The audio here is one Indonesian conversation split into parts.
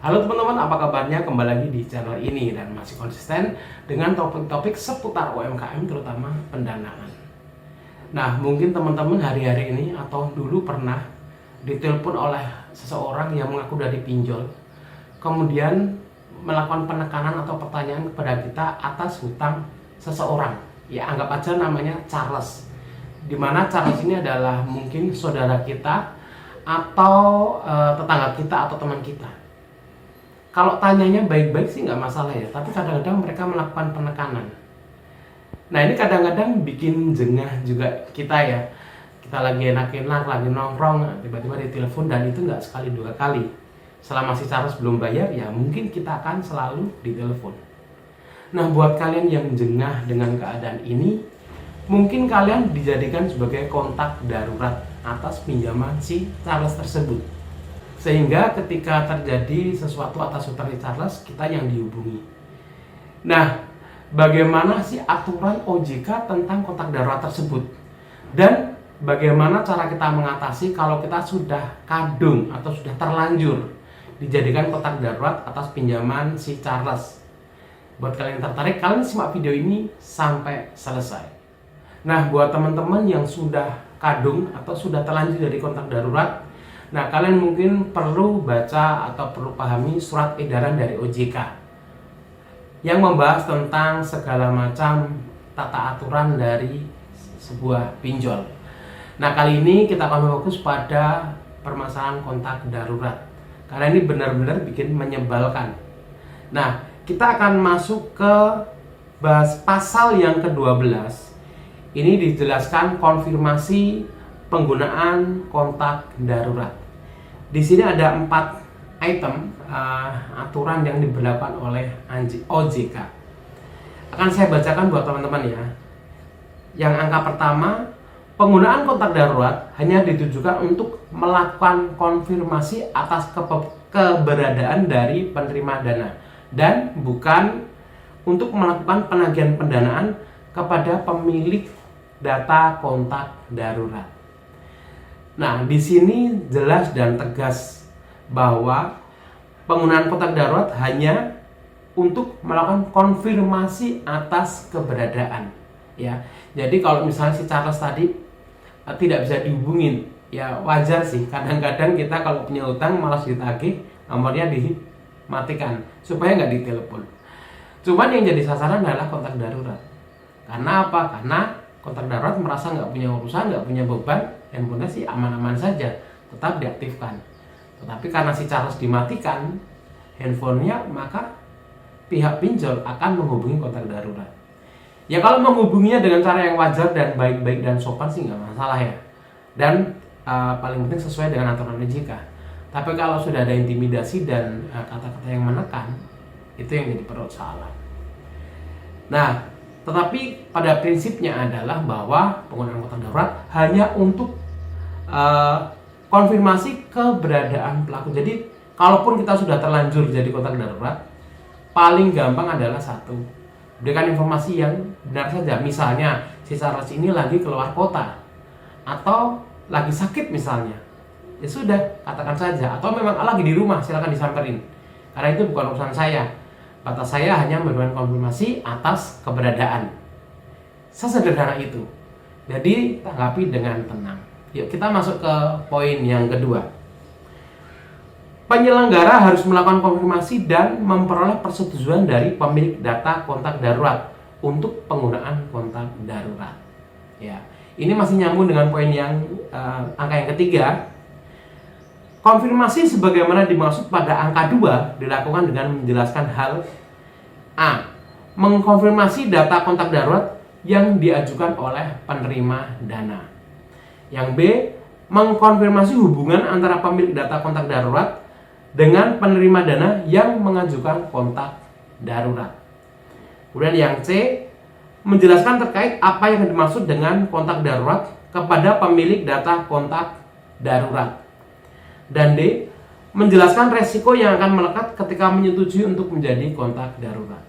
Halo teman-teman, apa kabarnya? Kembali lagi di channel ini dan masih konsisten dengan topik-topik seputar UMKM, terutama pendanaan. Nah, mungkin teman-teman hari-hari ini atau dulu pernah ditelepon oleh seseorang yang mengaku dari pinjol, kemudian melakukan penekanan atau pertanyaan kepada kita atas hutang seseorang. Ya, anggap aja namanya Charles. Dimana Charles ini adalah mungkin saudara kita atau tetangga kita atau teman kita. Kalau tanyanya baik-baik sih nggak masalah ya, tapi kadang-kadang mereka melakukan penekanan. Nah ini kadang-kadang bikin jengah juga kita ya. Kita lagi enak-enak, lagi nongkrong, tiba-tiba ditelepon dan itu nggak sekali dua kali. Selama si Charles belum bayar ya mungkin kita akan selalu ditelepon. Nah buat kalian yang jengah dengan keadaan ini, mungkin kalian dijadikan sebagai kontak darurat atas pinjaman si Charles tersebut. Sehingga ketika terjadi sesuatu atas hutang Charles, kita yang dihubungi. Nah, bagaimana sih aturan OJK tentang kontak darurat tersebut? Dan bagaimana cara kita mengatasi kalau kita sudah kadung atau sudah terlanjur dijadikan kontak darurat atas pinjaman si Charles? Buat kalian yang tertarik, kalian simak video ini sampai selesai. Nah, buat teman-teman yang sudah kadung atau sudah terlanjur dari kontak darurat, nah, kalian mungkin perlu baca atau perlu pahami surat edaran dari OJK yang membahas tentang segala macam tata aturan dari sebuah pinjol. Nah, kali ini kita akan fokus pada permasalahan kontak darurat karena ini benar-benar bikin menyebalkan. Nah, kita akan masuk ke bahas pasal yang ke-12. Ini dijelaskan konfirmasi penggunaan kontak darurat. Di sini ada 4 item aturan yang diberlakukan oleh OJK. Akan saya bacakan buat teman-teman ya. Yang angka pertama, penggunaan kontak darurat hanya ditujukan untuk melakukan konfirmasi atas keberadaan dari penerima dana dan bukan untuk melakukan penagihan pendanaan kepada pemilik data kontak darurat. Nah, di sini jelas dan tegas bahwa penggunaan kontak darurat hanya untuk melakukan konfirmasi atas keberadaan, ya. Jadi kalau misalnya si Charles tadi tidak bisa dihubungin, ya wajar sih. Kadang-kadang kita kalau punya utang malas ditagih, nomornya dimatikan supaya nggak ditelepon. Cuman yang jadi sasaran adalah kontak darurat. Karena apa? Karena kontak darurat merasa nggak punya urusan, nggak punya beban, handphonenya sih aman-aman saja, tetap diaktifkan. Tetapi karena si Charles dimatikan handphonenya, maka pihak pinjol akan menghubungi kontak darurat. Ya kalau menghubunginya dengan cara yang wajar dan baik-baik dan sopan sih nggak masalah ya. Dan paling penting sesuai dengan aturan OJK. Tapi kalau sudah ada intimidasi dan kata-kata yang menekan, itu yang jadi persoalan. Nah, tetapi pada prinsipnya adalah bahwa penggunaan kontak darurat hanya untuk konfirmasi keberadaan pelaku. Jadi kalaupun kita sudah terlanjur jadi kontak darurat, paling gampang adalah satu, berikan informasi yang benar saja. Misalnya si Charles ini lagi keluar kota atau lagi sakit misalnya, ya sudah katakan saja. Atau memang lagi di rumah, silakan disamperin karena itu bukan urusan saya. Batas saya hanya memberikan konfirmasi atas keberadaan. Sesederhana itu. Jadi tanggapi dengan tenang. Yuk kita masuk ke poin yang kedua. Penyelenggara harus melakukan konfirmasi dan memperoleh persetujuan dari pemilik data kontak darurat untuk penggunaan kontak darurat. Ya, ini masih nyambung dengan poin yang angka yang ketiga. Konfirmasi sebagaimana dimaksud pada angka 2 dilakukan dengan menjelaskan hal A. Mengkonfirmasi data kontak darurat yang diajukan oleh penerima dana. Yang B. Mengkonfirmasi hubungan antara pemilik data kontak darurat dengan penerima dana yang mengajukan kontak darurat. Kemudian yang C. Menjelaskan terkait apa yang dimaksud dengan kontak darurat kepada pemilik data kontak darurat. Dan D. Menjelaskan resiko yang akan melekat ketika menyetujui untuk menjadi kontak darurat.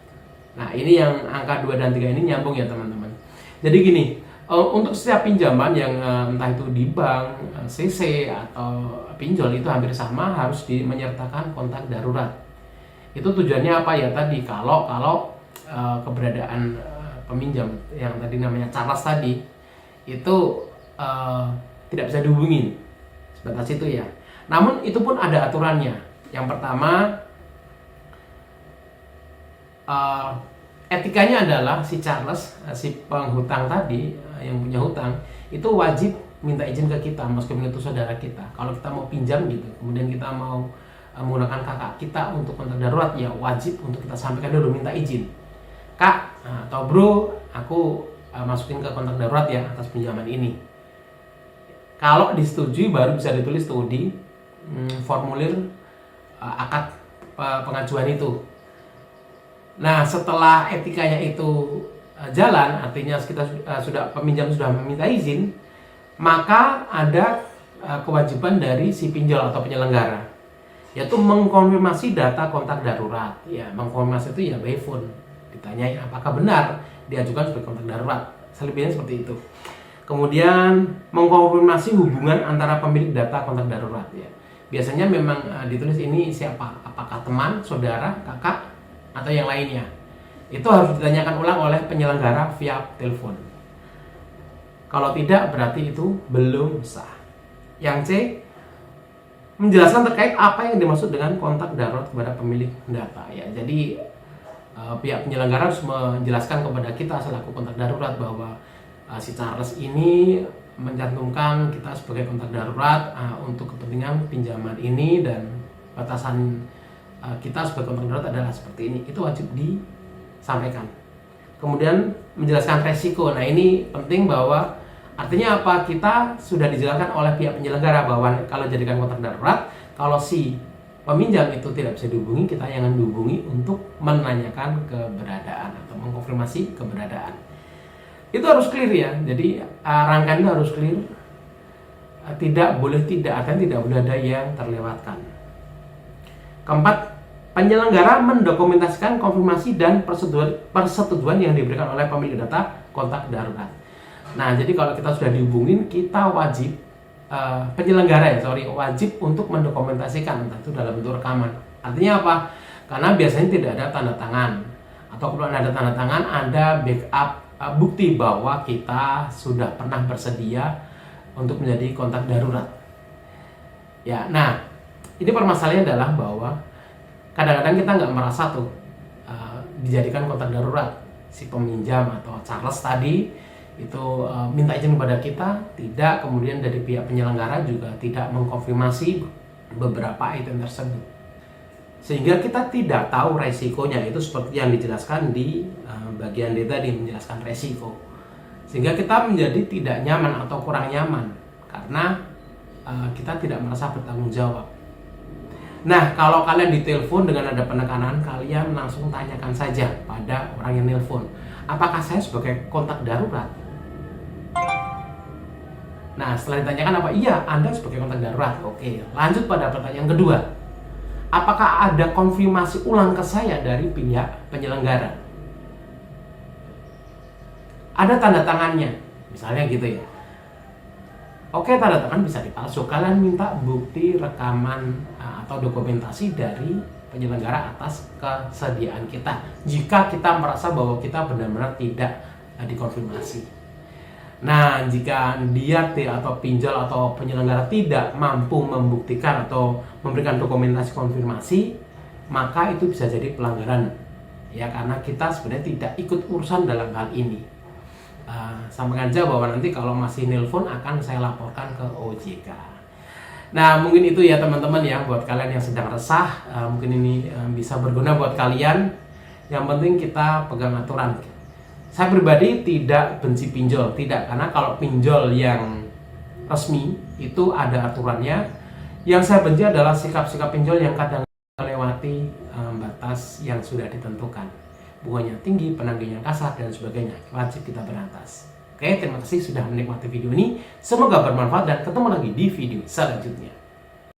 Nah ini yang angka 2 dan 3 ini nyambung ya teman-teman. Jadi gini, untuk setiap pinjaman yang entah itu di bank, CC atau pinjol itu hampir sama, harus menyertakan kontak darurat. Itu tujuannya apa ya tadi? Kalau keberadaan peminjam yang tadi namanya Charles tadi itu tidak bisa dihubungin sebatas itu ya. Namun itu pun ada aturannya. Yang pertama, etikanya adalah si Charles, si penghutang tadi yang punya hutang itu wajib minta izin ke kita, meskipun itu saudara kita. Kalau kita mau pinjam gitu, kemudian kita mau menggunakan kakak kita untuk kontak darurat, ya wajib untuk kita sampaikan dulu, minta izin. Kak atau bro, aku masukin ke kontak darurat ya atas pinjaman ini. Kalau disetujui baru bisa ditulis tuh di formulir akad pengajuan itu. Nah, setelah etikanya itu jalan, artinya kita peminjam sudah meminta izin, maka ada kewajiban dari si pinjol atau penyelenggara, yaitu mengkonfirmasi data kontak darurat. Ya, mengkonfirmasi itu ya by phone, ditanyai apakah benar diajukan sebagai kontak darurat, selebihnya seperti itu. Kemudian mengkonfirmasi hubungan antara pemilik data kontak darurat ya. Biasanya memang ditulis ini siapa, apakah teman, saudara, kakak, atau yang lainnya. Itu harus ditanyakan ulang oleh penyelenggara via telepon. Kalau tidak, berarti itu belum sah. Yang C, menjelaskan terkait apa yang dimaksud dengan kontak darurat kepada pemilik data ya. Jadi pihak penyelenggara harus menjelaskan kepada kita selaku kontak darurat bahwa si Charles ini mencantumkan kita sebagai kontak darurat untuk kepentingan pinjaman ini, dan batasan kita sebagai kontak darurat adalah seperti ini. Itu wajib disampaikan. Kemudian menjelaskan resiko. Nah, ini penting, bahwa artinya apa? Kita sudah dijelaskan oleh pihak penyelenggara bahwa kalau jadikan kontak darurat, kalau si peminjam itu tidak bisa dihubungi, kita jangan dihubungi untuk menanyakan keberadaan atau mengkonfirmasi keberadaan. Itu harus clear ya. Jadi rangkaian itu harus clear. Tidak boleh tidak boleh ada yang terlewatkan. Keempat, penyelenggara mendokumentasikan konfirmasi dan persetujuan yang diberikan oleh pemilik data kontak darurat. Nah, jadi kalau kita sudah dihubungin, kita wajib penyelenggara wajib untuk mendokumentasikan, entah itu dalam bentuk rekaman. Artinya apa? Karena biasanya tidak ada tanda tangan, atau kalau ada tanda tangan, ada backup bukti bahwa kita sudah pernah bersedia untuk menjadi kontak darurat. Ya, nah ini permasalahannya adalah bahwa kadang-kadang kita nggak merasa tuh dijadikan kontak darurat. Si peminjam atau Charles tadi itu minta izin kepada kita, tidak, kemudian dari pihak penyelenggara juga tidak mengkonfirmasi beberapa item tersebut, sehingga kita tidak tahu resikonya. Itu seperti yang dijelaskan di bagian D tadi, menjelaskan resiko, sehingga kita menjadi tidak nyaman atau kurang nyaman karena kita tidak merasa bertanggung jawab. Nah, kalau kalian ditelepon dengan ada penekanan, kalian langsung tanyakan saja pada orang yang nelpon, apakah saya sebagai kontak darurat? Nah, setelah ditanyakan apa? Iya, Anda sebagai kontak darurat. Oke, lanjut pada pertanyaan kedua. Apakah ada konfirmasi ulang ke saya dari pihak penyelenggara? Ada tanda tangannya, misalnya gitu ya. Oke, tanda tangan bisa dipalsu. Kalian minta bukti rekaman atau dokumentasi dari penyelenggara atas kesediaan kita, jika kita merasa bahwa kita benar-benar tidak dikonfirmasi. Nah, jika dia atau pinjol atau penyelenggara tidak mampu membuktikan atau memberikan dokumentasi konfirmasi, maka itu bisa jadi pelanggaran ya, karena kita sebenarnya tidak ikut urusan dalam hal ini. Sampaikan aja bahwa nanti kalau masih nelpon akan saya laporkan ke OJK. Nah, mungkin itu ya teman-teman ya, buat kalian yang sedang resah, mungkin ini bisa berguna buat kalian. Yang penting kita pegang aturan. Saya pribadi tidak benci pinjol, tidak, karena kalau pinjol yang resmi itu ada aturannya. Yang saya benci adalah sikap-sikap pinjol yang kadang melewati batas yang sudah ditentukan. Bunganya tinggi, penagihnya kasar, dan sebagainya. Wajib kita berantas. Oke, terima kasih sudah menikmati video ini. Semoga bermanfaat dan ketemu lagi di video selanjutnya.